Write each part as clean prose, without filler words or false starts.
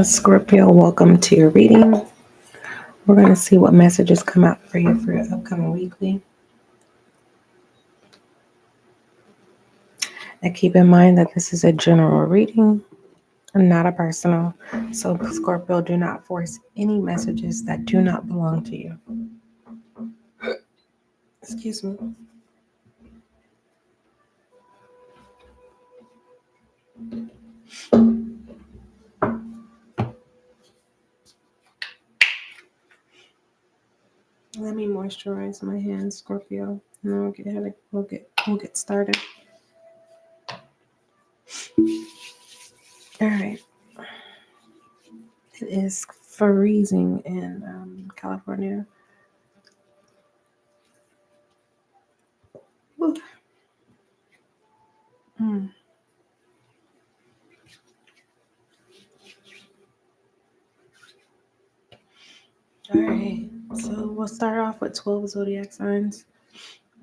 Scorpio, welcome to your reading. We're going to see what messages come out for you for your upcoming weekly. And keep in mind that this is a general reading and not a personal. So, Scorpio, do not force any messages that do not belong to you. Excuse me. Let me moisturize my hands, Scorpio, and then we'll get started. All right. It is freezing in California. Woo. All right, so we'll start off with 12 zodiac signs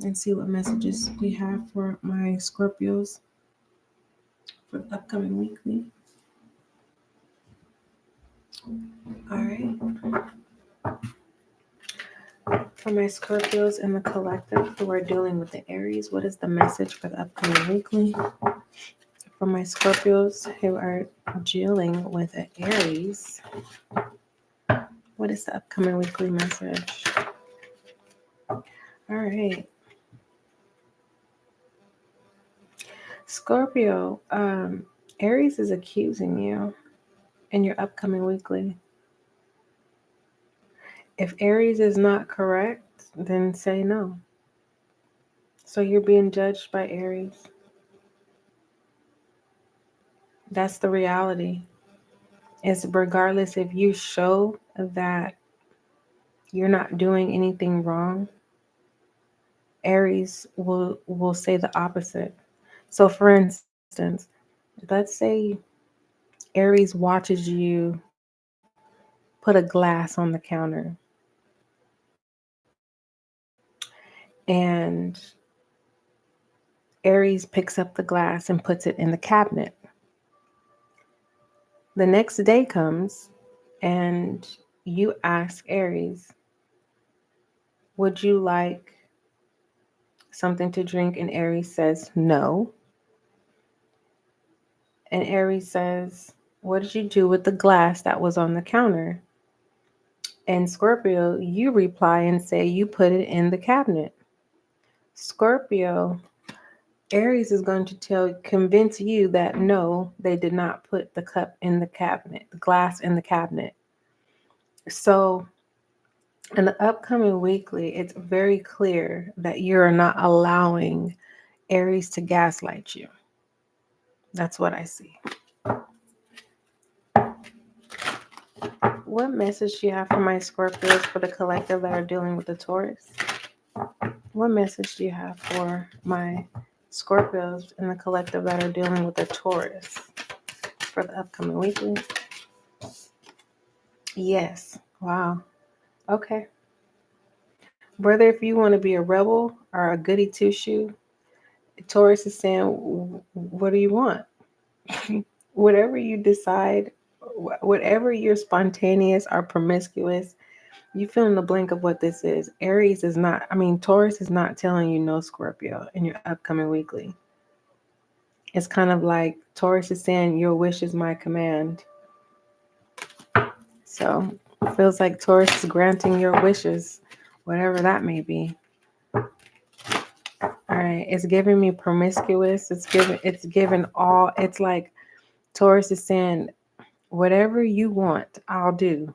and see what messages we have for my Scorpios for the upcoming weekly. All right. For my Scorpios in the collective who are dealing with the Aries, what is the message for the upcoming weekly? For my Scorpios who are dealing with the Aries, what is the upcoming weekly message? All right. Scorpio, Aries is accusing you in your upcoming weekly. If Aries is not correct, then say no. So you're being judged by Aries. That's the reality. It's regardless if you show that you're not doing anything wrong, Aries will say the opposite. So for instance, let's say Aries watches you put a glass on the counter and Aries picks up the glass and puts it in the cabinet. The next day comes and you ask Aries, would you like something to drink? And Aries says no. And Aries says, what did you do with the glass that was on the counter? And Scorpio, you reply and say you put it in the cabinet. Scorpio, Aries is going to convince you that no, they did not put the cup in the cabinet, the glass in the cabinet. So in the upcoming weekly, it's very clear that you're not allowing Aries to gaslight you. That's what I see. What message do you have for my Scorpios for the collective that are dealing with the Taurus? What message do you have for my Scorpios in the collective that are dealing with the Taurus for the upcoming weekly? Yes. Wow. Okay. Whether if you want to be a rebel or a goody two-shoe, Taurus is saying, what do you want? Whatever you decide, whatever you're spontaneous or promiscuous, you fill in the blank of what this is. Taurus is not telling you no, Scorpio, in your upcoming weekly. It's kind of like Taurus is saying your wish is my command. So it feels like Taurus is granting your wishes, whatever that may be. All right, it's giving me promiscuous. It's like Taurus is saying, whatever you want, I'll do.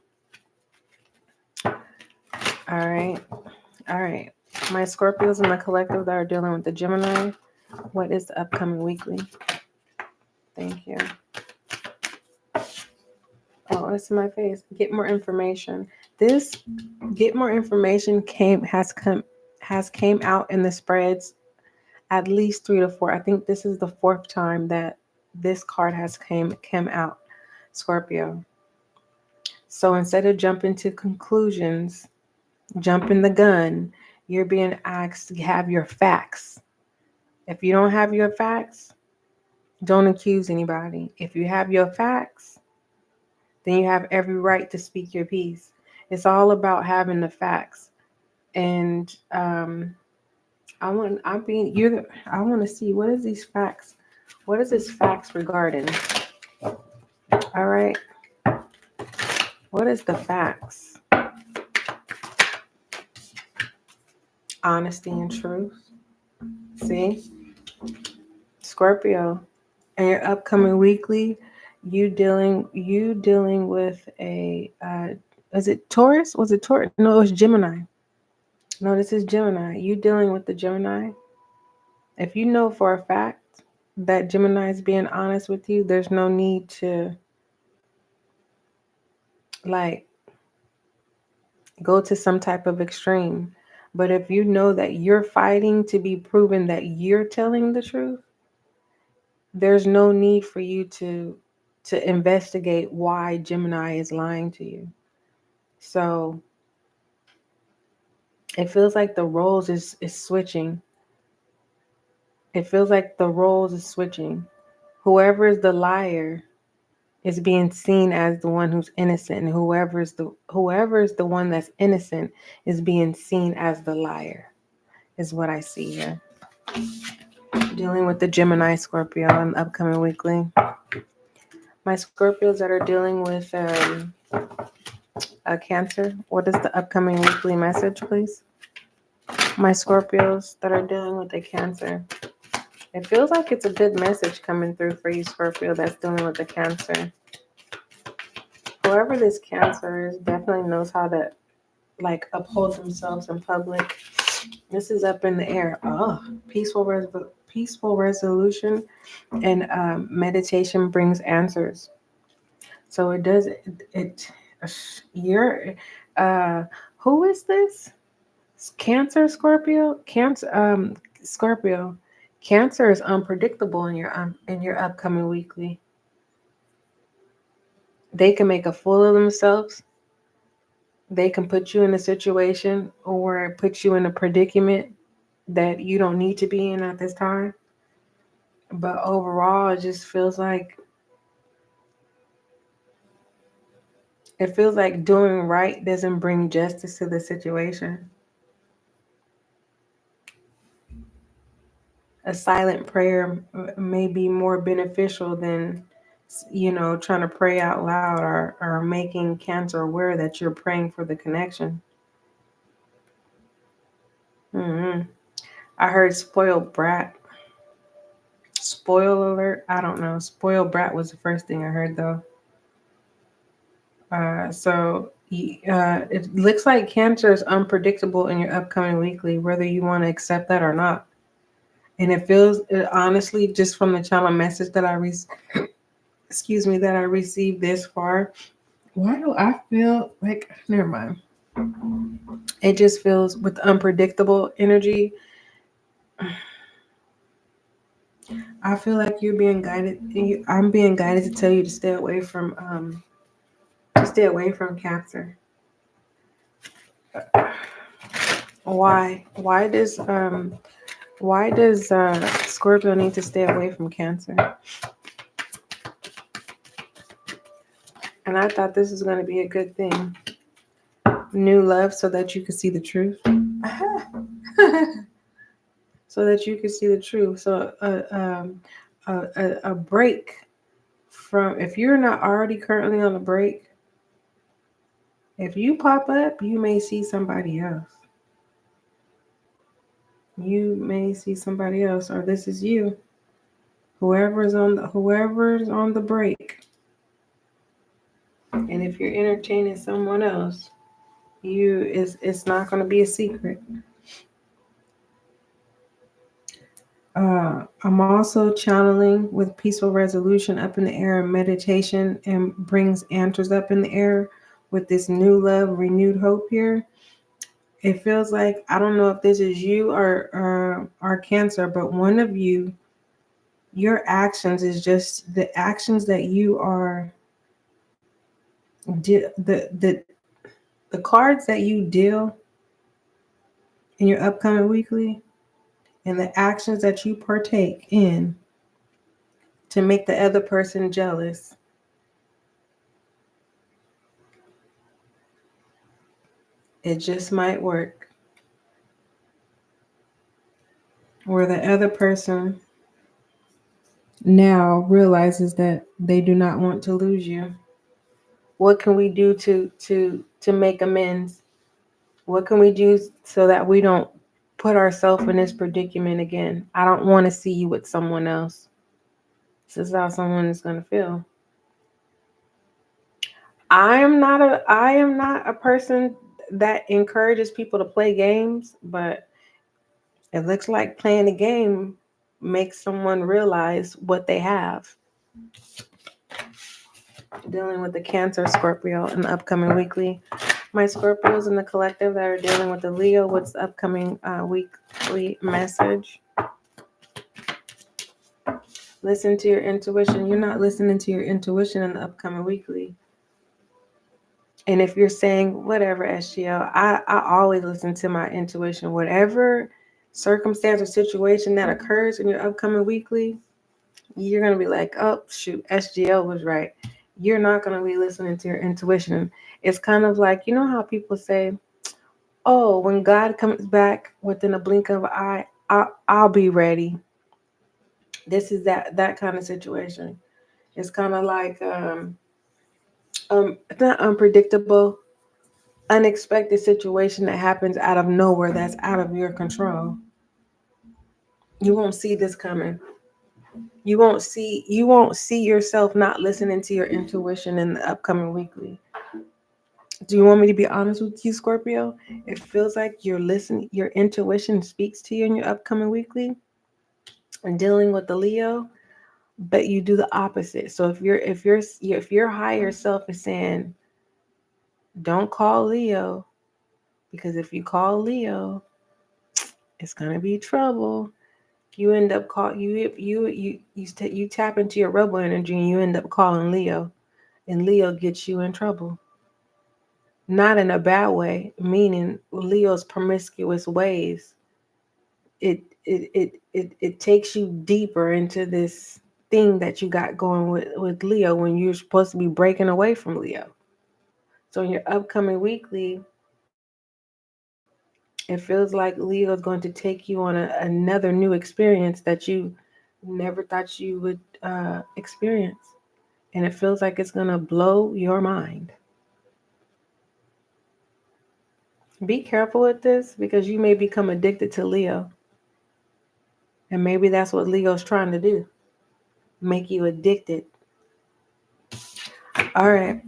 All right. My Scorpios in the collective that are dealing with the Gemini, what is the upcoming weekly? Thank you. Oh, it's in my face. Get more information. This get more information has came out in the spreads at least 3 to 4. I think this is the 4th time that this card has came out. Scorpio. So instead of jumping to conclusions, jumping the gun, you're being asked to have your facts. If you don't have your facts, don't accuse anybody. If you have your facts, then you have every right to speak your piece. It's all about having the facts. And I want to see, what is these facts? What is this facts regarding? All right. What is the facts? Honesty and truth. See? Scorpio. And your upcoming weekly, you dealing with a is it Taurus? Was it Taurus? No, it was Gemini. No, this is Gemini. You dealing with the Gemini. If you know for a fact that Gemini is being honest with you, there's no need to like go to some type of extreme. But if you know that you're fighting to be proven that you're telling the truth, there's no need for you to investigate why Gemini is lying to you. So it feels like the roles is switching. It feels like the roles is switching. Whoever is the liar is being seen as the one who's innocent, and whoever is the one that's innocent is being seen as the liar, is what I see here. Dealing with the Gemini Scorpio in the upcoming weekly. My Scorpios that are dealing with a Cancer, what is the upcoming weekly message, please? My Scorpios that are dealing with a Cancer. It feels like it's a good message coming through for you, Scorpio, that's dealing with a Cancer. Whoever this Cancer is definitely knows how to like uphold themselves in public. This is up in the air. Oh, peaceful resolution and meditation brings answers. So it does it. You're who is this? Cancer, Scorpio, Cancer, Scorpio. Cancer is unpredictable in your upcoming weekly. They can make a fool of themselves. They can put you in a situation or put you in a predicament that you don't need to be in at this time. But overall, it just feels like doing right doesn't bring justice to the situation. A silent prayer may be more beneficial than, trying to pray out loud or making Cancer aware that you're praying for the connection. I heard spoiled brat. Spoil alert. I don't know. Spoiled brat was the first thing I heard, though. So it looks like Cancer is unpredictable in your upcoming weekly, whether you want to accept that or not. And it feels, honestly, just from the channel message that I received this far, why do I feel like, never mind. It just feels with unpredictable energy. I feel like you're being guided. I'm being guided to tell you to stay away from Cancer. Why? Why does Scorpio need to stay away from Cancer? And I thought this was going to be a good thing. New love so that you can see the truth. So that you can see the truth. So a break from, if you're not already currently on a break, if you pop up, you may see somebody else. You may see somebody else, or this is you. Whoever's on the break. And if you're entertaining someone else, it's not going to be a secret. I'm also channeling with peaceful resolution up in the air and meditation, and brings answers up in the air with this new love, renewed hope here. It feels like, I don't know if this is you or Cancer, but one of you, your actions is just the actions that you are The cards that you deal in your upcoming weekly and the actions that you partake in to make the other person jealous, it just might work. Where the other person now realizes that they do not want to lose you. What can we do to make amends? What can we do so that we don't put ourselves in this predicament again? I don't want to see you with someone else. This is how someone is going to feel. I am not a person that encourages people to play games, but it looks like playing a game makes someone realize what they have. Dealing with the Cancer, Scorpio in the upcoming weekly. My Scorpios in the collective that are dealing with the Leo, what's the upcoming weekly message? Listen to your intuition. You're not listening to your intuition in the upcoming weekly. And if you're saying, whatever, SGL, I always listen to my intuition. Whatever circumstance or situation that occurs in your upcoming weekly, you're going to be like, oh, shoot, SGL was right. You're not going to be listening to your intuition. It's kind of like, you know how people say, oh, when God comes back within a blink of an eye, I'll be ready. This is that kind of situation. It's kind of like, it's not unpredictable, unexpected situation that happens out of nowhere that's out of your control. You won't see this coming. You won't see yourself not listening to your intuition in the upcoming weekly. Do you want me to be honest with you, Scorpio? It feels like your intuition speaks to you in your upcoming weekly and dealing with the Leo, but you do the opposite. So if your higher self is saying, don't call Leo, because if you call Leo, it's gonna be trouble. You end up you tap into your rebel energy and you end up calling Leo, and Leo gets you in trouble. Not in a bad way, meaning Leo's promiscuous ways. It takes you deeper into this thing that you got going with Leo when you're supposed to be breaking away from Leo. So in your upcoming weekly, it feels like Leo is going to take you on another new experience that you never thought you would experience. And it feels like it's going to blow your mind. Be careful with this because you may become addicted to Leo. And maybe that's what Leo's trying to do. Make you addicted. All right.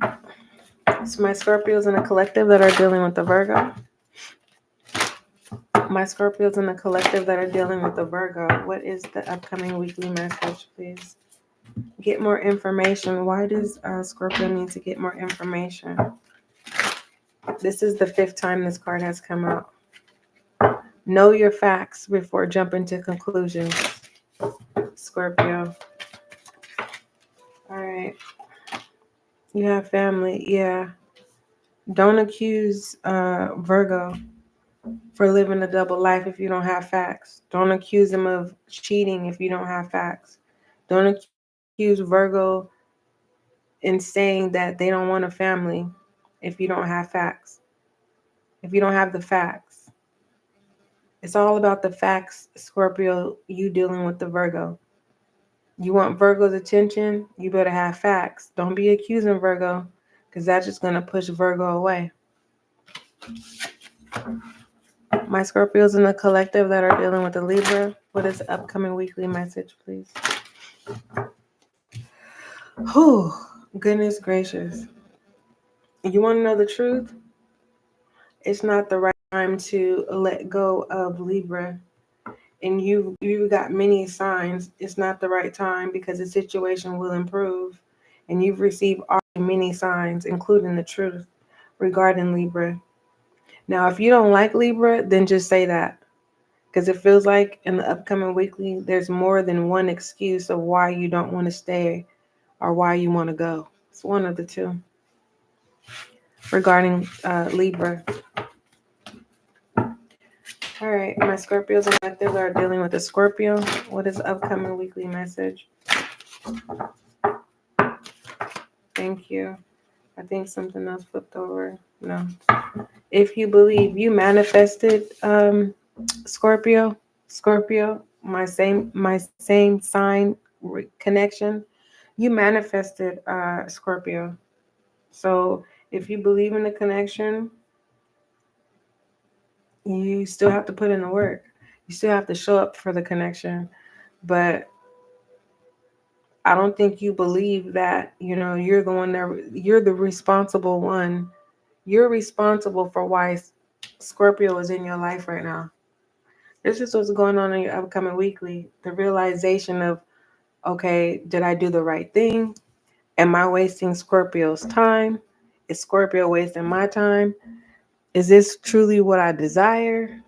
So my Scorpios in the collective that are dealing with the Virgo. My Scorpios in the collective that are dealing with the Virgo. What is the upcoming weekly message, please? Get more information. Why does Scorpio need to get more information? This is the 5th time this card has come out. Know your facts before jumping to conclusions, Scorpio. All right. You have family. Yeah. Don't accuse Virgo for living a double life if you don't have facts. Don't accuse him of cheating if you don't have facts. Don't accuse Virgo in saying that they don't want a family if you don't have facts. If you don't have the facts. It's all about the facts, Scorpio, you dealing with the Virgo. You want Virgo's attention, you better have facts. Don't be accusing Virgo, because that's just going to push Virgo away. My Scorpios in the collective that are dealing with the Libra, what is the upcoming weekly message, please? Whew, goodness gracious. You want to know the truth? It's not the right time to let go of Libra. And you've got many signs. It's not the right time because the situation will improve. And you've received many signs, including the truth regarding Libra. Now, if you don't like Libra, then just say that. Because it feels like in the upcoming weekly, there's more than one excuse of why you don't want to stay or why you want to go. It's one of the two. regarding Libra. All right, my Scorpios and collective are dealing with a Scorpio. What is the upcoming weekly message? Thank you. I think something else flipped over. No. If you believe you manifested Scorpio, my same sign connection, you manifested Scorpio. So if you believe in the connection, you still have to put in the work. You still have to show up for the connection. But I don't think you believe that, you're the one you're the responsible one. You're responsible for why Scorpio is in your life right now. This is what's going on in your upcoming weekly. The realization of, okay, did I do the right thing? Am I wasting Scorpio's time? Is Scorpio wasting my time? Is this truly what I desire?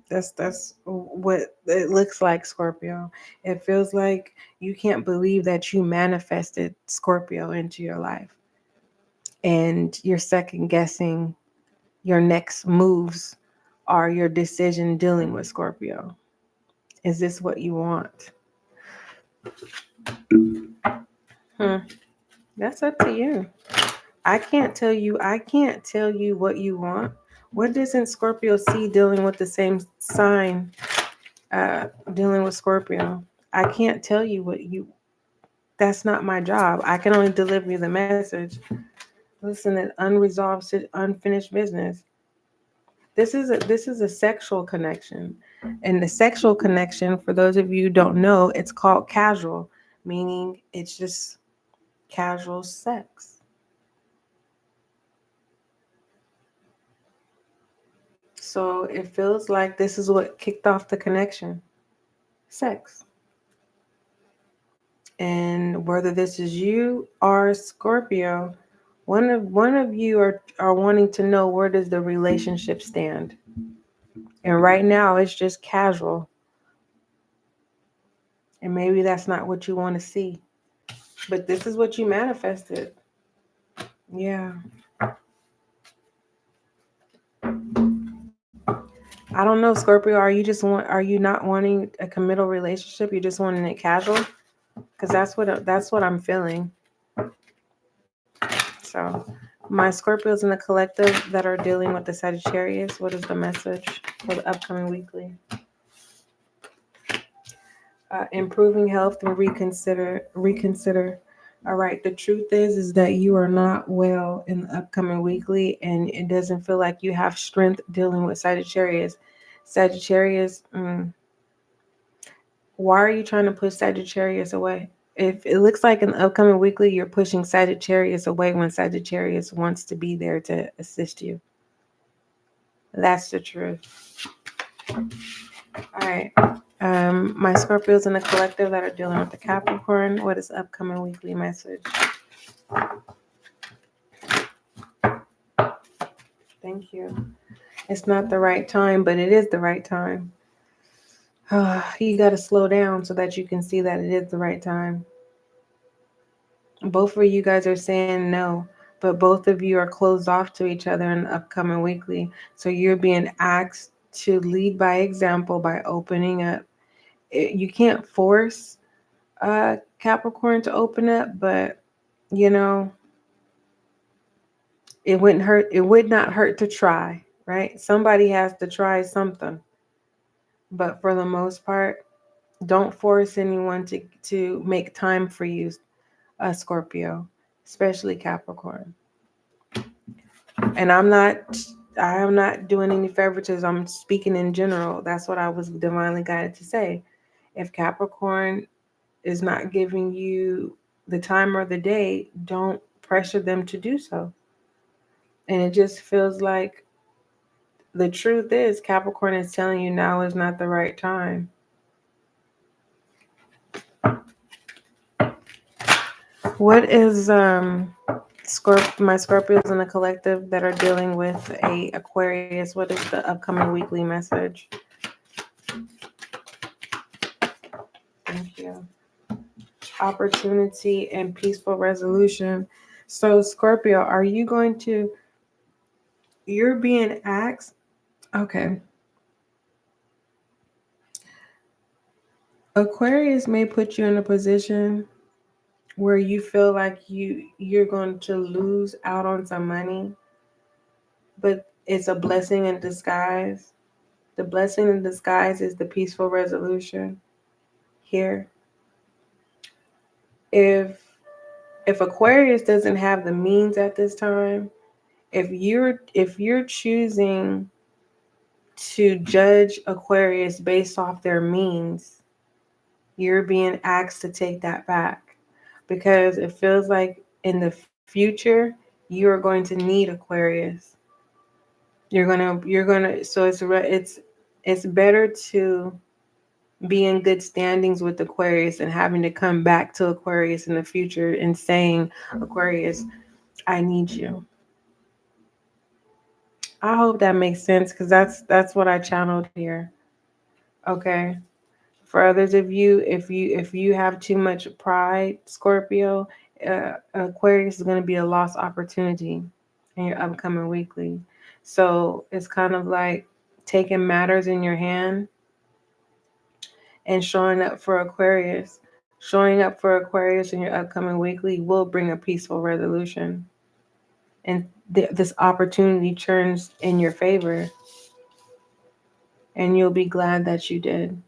That's what it looks like, Scorpio. It feels like you can't believe that you manifested Scorpio into your life. And you're second guessing your next moves or your decision dealing with Scorpio. Is this what you want? That's up to you. I can't tell you what you want. What doesn't Scorpio see dealing with the same sign, dealing with Scorpio? I can't tell you that's not my job. I can only deliver you the message. Listen, that unresolved, unfinished business. This is a sexual connection. And the sexual connection, for those of you who don't know, it's called casual, meaning it's just casual sex. So it feels like this is what kicked off the connection. Sex. And whether this is you or Scorpio, one of you are wanting to know, where does the relationship stand? And right now it's just casual. And maybe that's not what you want to see. But this is what you manifested. Yeah. I don't know, Scorpio. Are you not wanting a committal relationship? You're just wanting it casual? Because that's what I'm feeling. So my Scorpios in the collective that are dealing with the Sagittarius, what is the message for the upcoming weekly? Improving health and reconsider. All right. The truth is that you are not well in the upcoming weekly, and it doesn't feel like you have strength dealing with Sagittarius. Sagittarius, why are you trying to push Sagittarius away? If it looks like in the upcoming weekly, you're pushing Sagittarius away when Sagittarius wants to be there to assist you. That's the truth. All right. My Scorpios in the collective that are dealing with the Capricorn, what is the upcoming weekly message? Thank you. It's not the right time, but it is the right time. You got to slow down so that you can see that it is the right time. Both of you guys are saying no, but both of you are closed off to each other in the upcoming weekly. So you're being asked to lead by example by opening up. You can't force Capricorn to open up, but it wouldn't hurt. It would not hurt to try, right? Somebody has to try something. But for the most part, don't force anyone to make time for you, Scorpio, especially Capricorn. And I am not doing any favoritism. I'm speaking in general. That's what I was divinely guided to say. If Capricorn is not giving you the time or the day, don't pressure them to do so. And it just feels like the truth is Capricorn is telling you now is not the right time. What is my Scorpios in the collective that are dealing with a Aquarius? What is the upcoming weekly message? Thank you. Opportunity and peaceful resolution. So Scorpio, are you going to You're being asked. Okay. Aquarius may put you in a position where you feel like you're going to lose out on some money, but it's a blessing in disguise. The blessing in disguise is the peaceful resolution here. If Aquarius doesn't have the means at this time, if you're choosing to judge Aquarius based off their means, you're being asked to take that back, because it feels like in the future you are going to need Aquarius. You're gonna so it's better to be in good standings with Aquarius and having to come back to Aquarius in the future and saying, Aquarius, I need you. I hope that makes sense, because that's what I channeled here. Okay. For others of you, if you have too much pride, Scorpio, Aquarius is going to be a lost opportunity in your upcoming weekly. So it's kind of like taking matters in your hand and showing up for Aquarius. Showing up for Aquarius in your upcoming weekly will bring a peaceful resolution. And this opportunity turns in your favor. And you'll be glad that you did.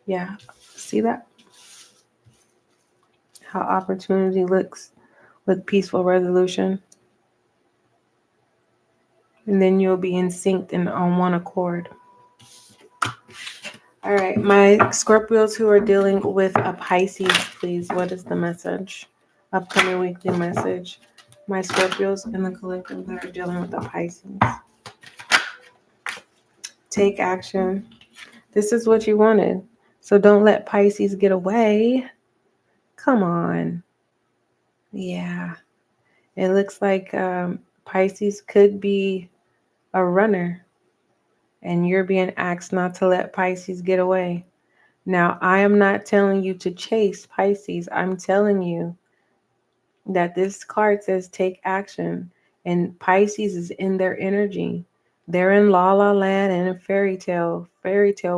Yeah. See that? How opportunity looks with peaceful resolution. And then you'll be in sync and on one accord. All right. My Scorpios who are dealing with a Pisces, please. What is the message? Upcoming weekly message. My Scorpios in the collective that are dealing with a Pisces. Take action. This is what you wanted. So don't let Pisces get away. Come on. Yeah. It looks like Pisces could be a runner, and you're being asked not to let Pisces get away. Now, I am not telling you to chase Pisces. I'm telling you that this card says take action, and Pisces is in their energy. They're in la la land and a fairy tale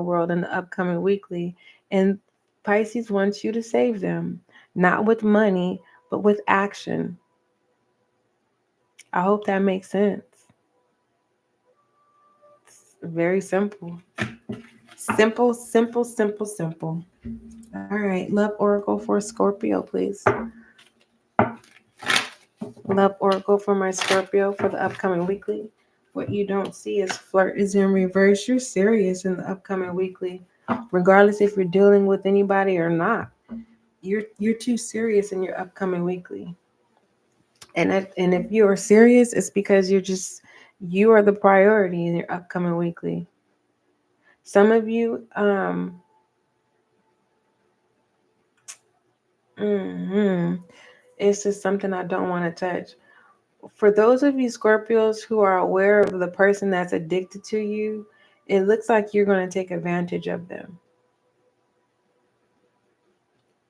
world in the upcoming weekly, and Pisces wants you to save them, not with money, but with action. I hope that makes sense. It's very simple. Simple, simple, simple, simple. All right. Love Oracle for Scorpio, please. Love Oracle for my Scorpio for the upcoming weekly. What you don't see is flirt is in reverse. You're serious in the upcoming weekly, regardless if you're dealing with anybody or not. You're too serious in your upcoming weekly. And if you are serious, it's because you are the priority in your upcoming weekly. Some of you, it's just something I don't want to touch. For those of you Scorpios who are aware of the person that's addicted to you, it looks like you're going to take advantage of them.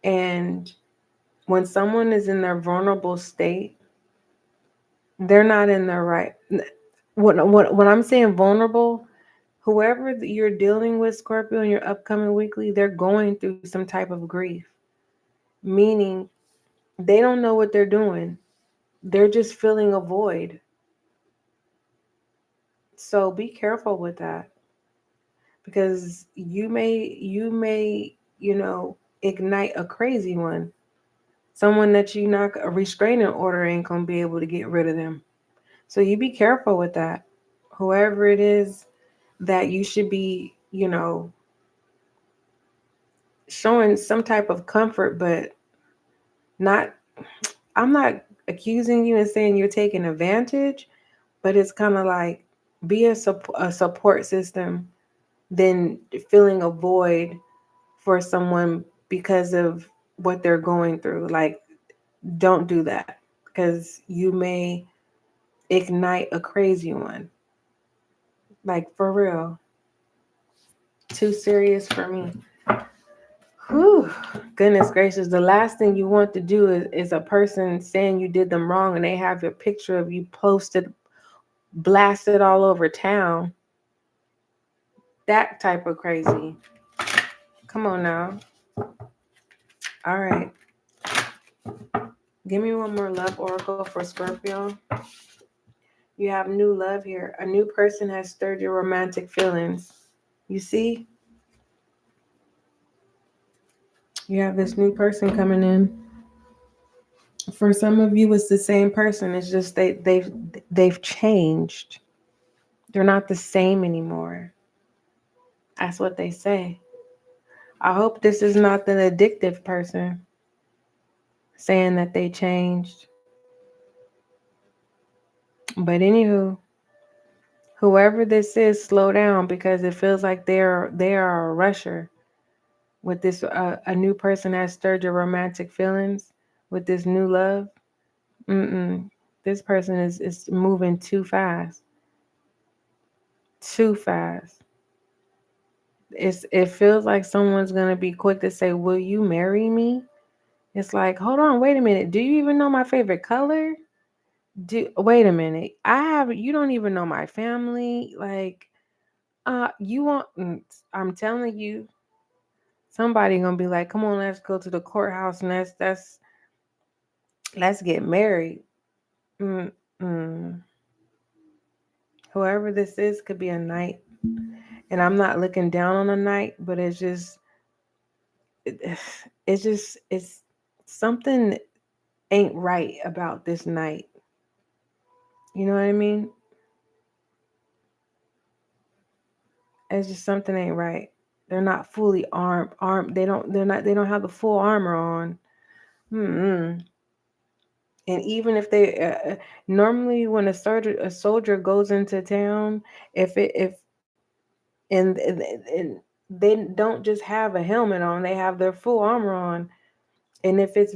And when someone is in their vulnerable state, they're not in their right. When I'm saying vulnerable, whoever you're dealing with, Scorpio, in your upcoming weekly, they're going through some type of grief, meaning they don't know what they're doing. They're just filling a void. So be careful with that, because you may ignite a crazy one, someone that you not a restraining order ain't gonna be able to get rid of them. So you be careful with that. Whoever it is that you should be, showing some type of comfort, but not. I'm not accusing you and saying you're taking advantage, but it's kind of like be a support system than filling a void for someone because of what they're going through. Like, don't do that, because you may ignite a crazy one. Like, for real. Too serious for me. Whew. Goodness gracious. The last thing you want to do is a person saying you did them wrong and they have your picture of you posted blasted all over town. That type of crazy. Come on now. All right. Give me one more love oracle for Scorpio. You have new love here. A new person has stirred your romantic feelings. You see? You have this new person coming in. For some of you, it's the same person. It's just they've changed. They're not the same anymore. That's what they say. I hope this is not an addictive person saying that they changed. But anywho, whoever this is, slow down because it feels like they are a rusher. With this, a new person has stirred your romantic feelings with this new love. This person is moving too fast. Too fast. It feels like someone's gonna be quick to say, "Will you marry me?" It's like, hold on, wait a minute. Do you even know my favorite color? Wait a minute. You don't even know my family. Like, you want? I'm telling you, somebody gonna be like, "Come on, let's go to the courthouse and let's get married." Mm-mm. Whoever this is could be a knight, and I'm not looking down on a knight, but it's something ain't right about this knight. You know what I mean? It's just something ain't right. They're not fully armed. They don't have the full armor on. Mm-mm. And even if they normally when a soldier goes into town, if it if and they don't just have a helmet on, they have their full armor on. And if it's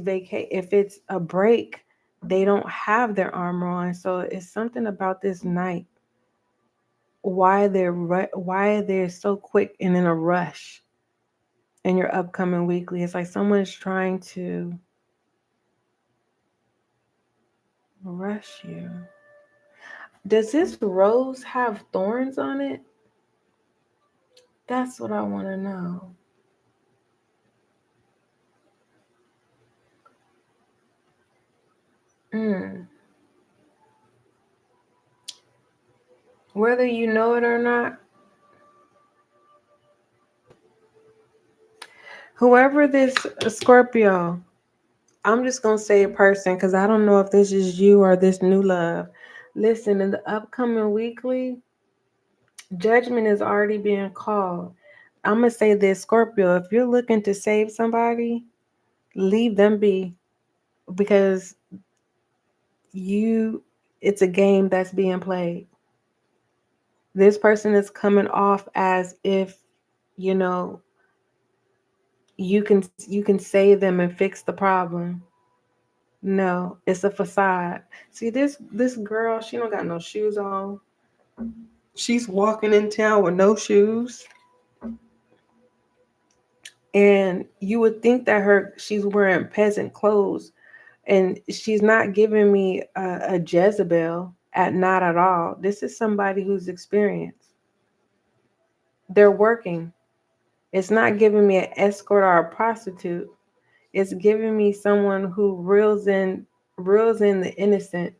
a break, they don't have their armor on. So it's something about this night. Why they're so quick and in a rush in your upcoming weekly. It's like someone's trying to rush you. Does this rose have thorns on it? That's what I want to know. Mm. Whether you know it or not, whoever this Scorpio, I'm just going to say a person because I don't know if this is you or this new love. Listen, in the upcoming weekly, judgment is already being called. I'm going to say this, Scorpio, if you're looking to save somebody, leave them be because it's a game that's being played. This person is coming off as if, you know, you can save them and fix the problem. No, it's a facade. See this girl, she don't got no shoes on. She's walking in town with no shoes. And you would think that she's wearing peasant clothes, and she's not giving me a Jezebel not at all. This is somebody who's experienced. They're working. It's not giving me an escort or a prostitute. It's giving me someone who reels in the innocent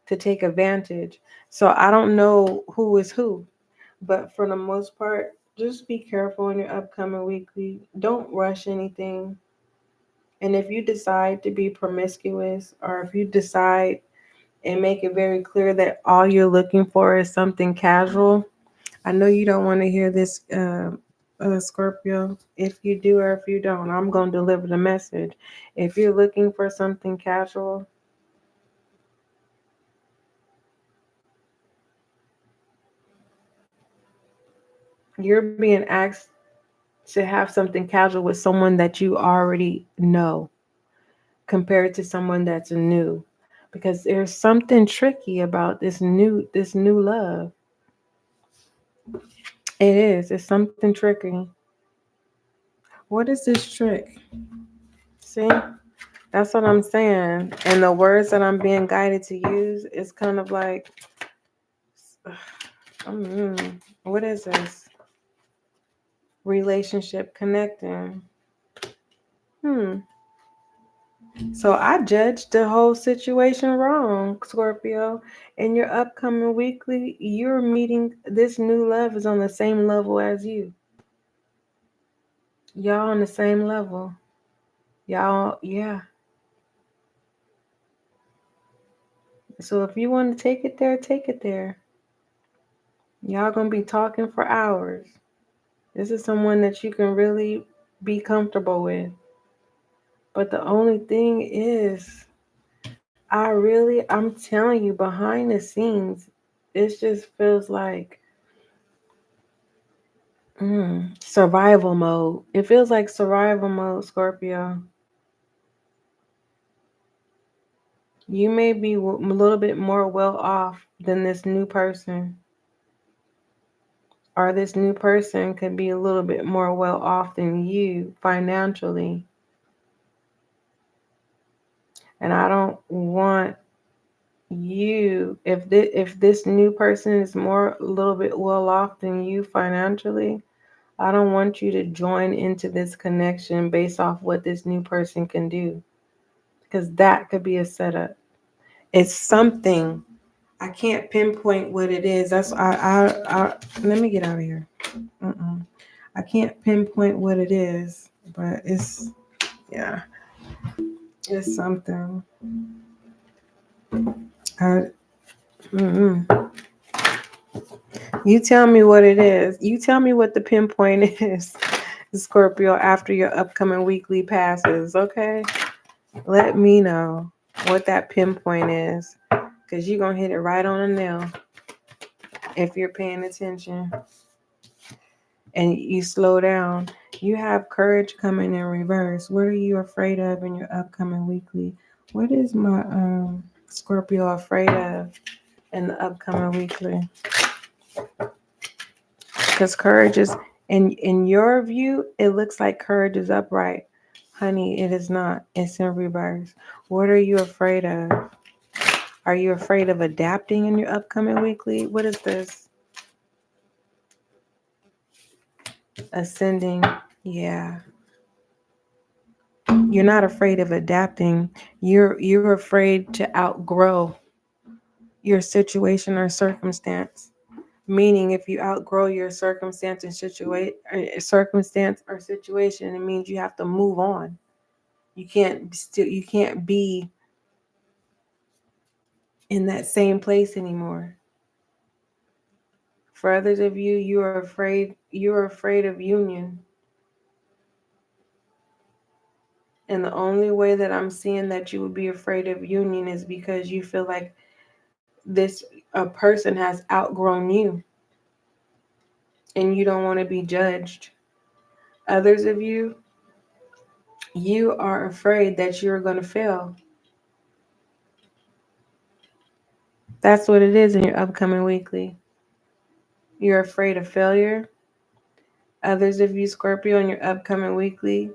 to take advantage. So I don't know who is who, but for the most part, just be careful in your upcoming weekly. Don't rush anything. And if you decide to be promiscuous, or if you decide and make it very clear that all you're looking for is something casual, I know you don't want to hear this, Scorpio. If you do or if you don't, I'm going to deliver the message. If you're looking for something casual, you're being asked to have something casual with someone that you already know compared to someone that's new, because there's something tricky about this new love. It's something tricky. What is this trick? See, That's what I'm saying. And the words that I'm being guided to use is kind of like, what is this? Relationship connecting. So I judged the whole situation wrong, Scorpio. In your upcoming weekly, you're meeting this new love is on the same level as you. Y'all on the same level. Y'all, yeah. So if you want to take it there, take it there. Y'all gonna be talking for hours. This is someone that you can really be comfortable with. But the only thing is, I'm telling you, behind the scenes, it just feels like survival mode. It feels like survival mode, Scorpio. You may be a little bit more well off than this new person. Or this new person could be a little bit more well off than you financially. And I don't want you, if this new person is a little bit well off than you financially, I don't want you to join into this connection based off what this new person can do, because that could be a setup. It's something. I can't pinpoint what it is. Let me get out of here. I can't pinpoint what it is, but it's something. You tell me what it is. You tell me what the pinpoint is, Scorpio, after your upcoming weekly passes, okay? Let me know what that pinpoint is, because you're going to hit it right on the nail if you're paying attention and you slow down. You have courage coming in reverse. What are you afraid of in your upcoming weekly? What is my Scorpio afraid of in the upcoming weekly? Because courage is, in your view, it looks like courage is upright. Honey, it is not. It's in reverse. What are you afraid of? Are you afraid of adapting in your upcoming weekly? What is this? Ascending. Yeah. You're not afraid of adapting. You're afraid to outgrow your situation or circumstance. Meaning, if you outgrow your circumstance or situation, it means you have to move on. You can't be in that same place anymore. For others of you, you're afraid of union. And the only way that I'm seeing that you would be afraid of union is because you feel like a person has outgrown you and you don't want to be judged. Others of you, you are afraid that you're going to fail. That's what it is in your upcoming weekly. You're afraid of failure. Others of you, Scorpio, in your upcoming weekly,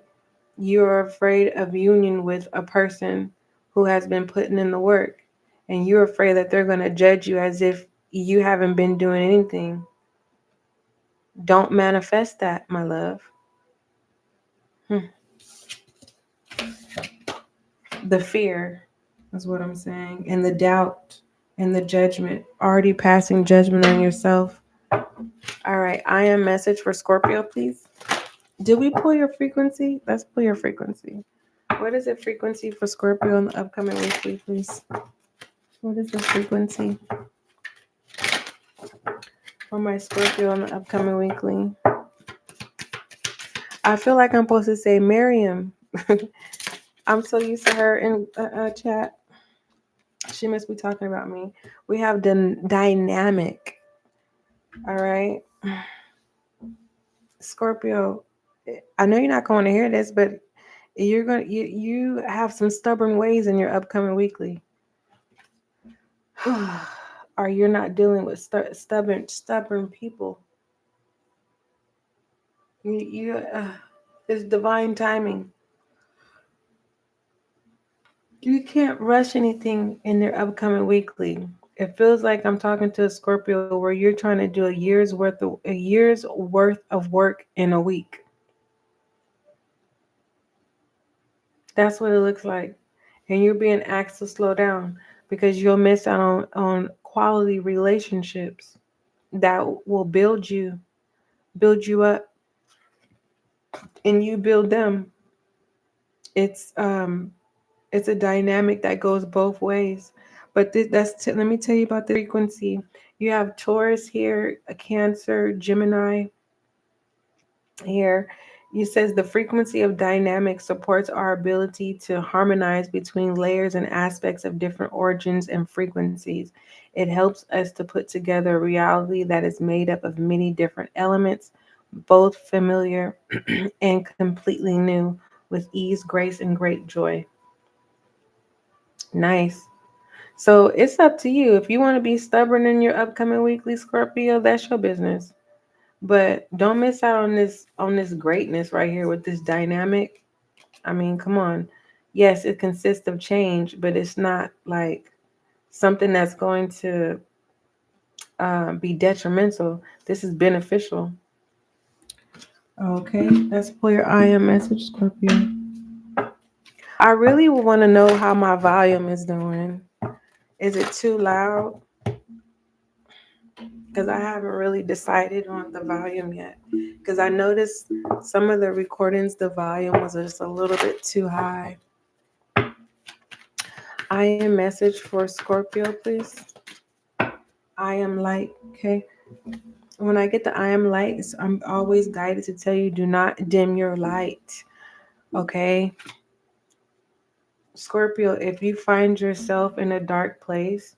you are afraid of union with a person who has been putting in the work. And you're afraid that they're going to judge you as if you haven't been doing anything. Don't manifest that, my love. The fear is what I'm saying. And the doubt and the judgment. Already passing judgment on yourself. All right. I am message for Scorpio, please. Did we pull your frequency? Let's pull your frequency. What is the frequency for Scorpio in the upcoming weekly, please? What is the frequency for my Scorpio in the upcoming weekly? I feel like I'm supposed to say Miriam. I'm so used to her in chat. She must be talking about me. We have the dynamic. All right. Scorpio, I know you're not going to hear this, but you have some stubborn ways in your upcoming weekly. Or you're not dealing with stubborn people. It's divine timing. You can't rush anything in their upcoming weekly. It feels like I'm talking to a Scorpio where you're trying to do a year's worth of work in a week. That's what it looks like. And you're being asked to slow down because you'll miss out on quality relationships that will build you up, and you build them. It's um it's a dynamic that goes both ways. But let me tell you about the frequency. You have Taurus here, a Cancer, Gemini here. It says the frequency of dynamic supports our ability to harmonize between layers and aspects of different origins and frequencies. It helps us to put together a reality that is made up of many different elements, both familiar and completely new, with ease, grace, and great joy. Nice. So it's up to you. If you want to be stubborn in your upcoming weekly, Scorpio, that's your business. But don't miss out on this greatness right here with this dynamic. I mean, come on. Yes, it consists of change, but it's not like something that's going to be detrimental. This is beneficial. Okay, let's pull your I am message, Scorpio. I really want to know how my volume is doing. Is it too loud? Because I haven't really decided on the volume yet. Because I noticed some of the recordings, the volume was just a little bit too high. I am message for Scorpio, please. I am light, okay? When I get the I am light, I'm always guided to tell you do not dim your light, okay? Scorpio, if you find yourself in a dark place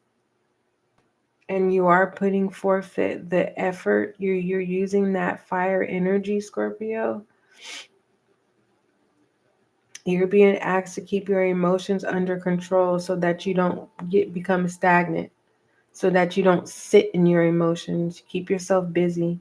and you are putting forth the effort, you're using that fire energy, Scorpio, you're being asked to keep your emotions under control so that you don't become stagnant, so that you don't sit in your emotions. Keep yourself busy.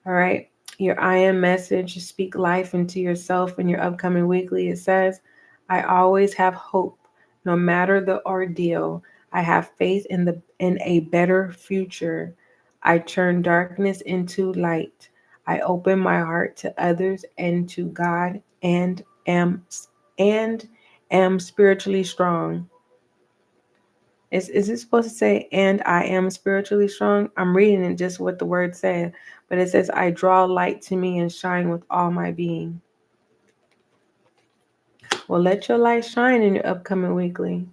All right. Your I am message, speak life into yourself in your upcoming weekly. It says, I always have hope, no matter the ordeal. I have faith in a better future. I turn darkness into light. I open my heart to others and to God and am spiritually strong. Is it supposed to say, and I am spiritually strong? I'm reading it just what the word said, but it says, I draw light to me and shine with all my being. Well, let your light shine in your upcoming weekly.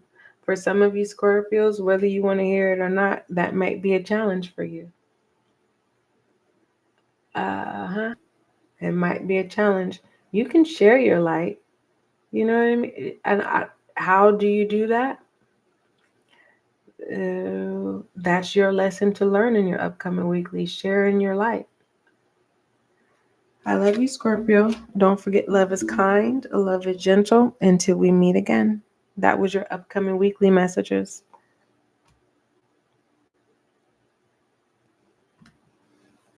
For some of you Scorpios, whether you want to hear it or not, that might be a challenge for you. Uh-huh. It might be a challenge. You can share your light. You know what I mean? And how do you do that? That's your lesson to learn in your upcoming weekly. Sharing your light. I love you, Scorpio. Don't forget, love is kind, love is gentle. Until we meet again. That was your upcoming weekly messages.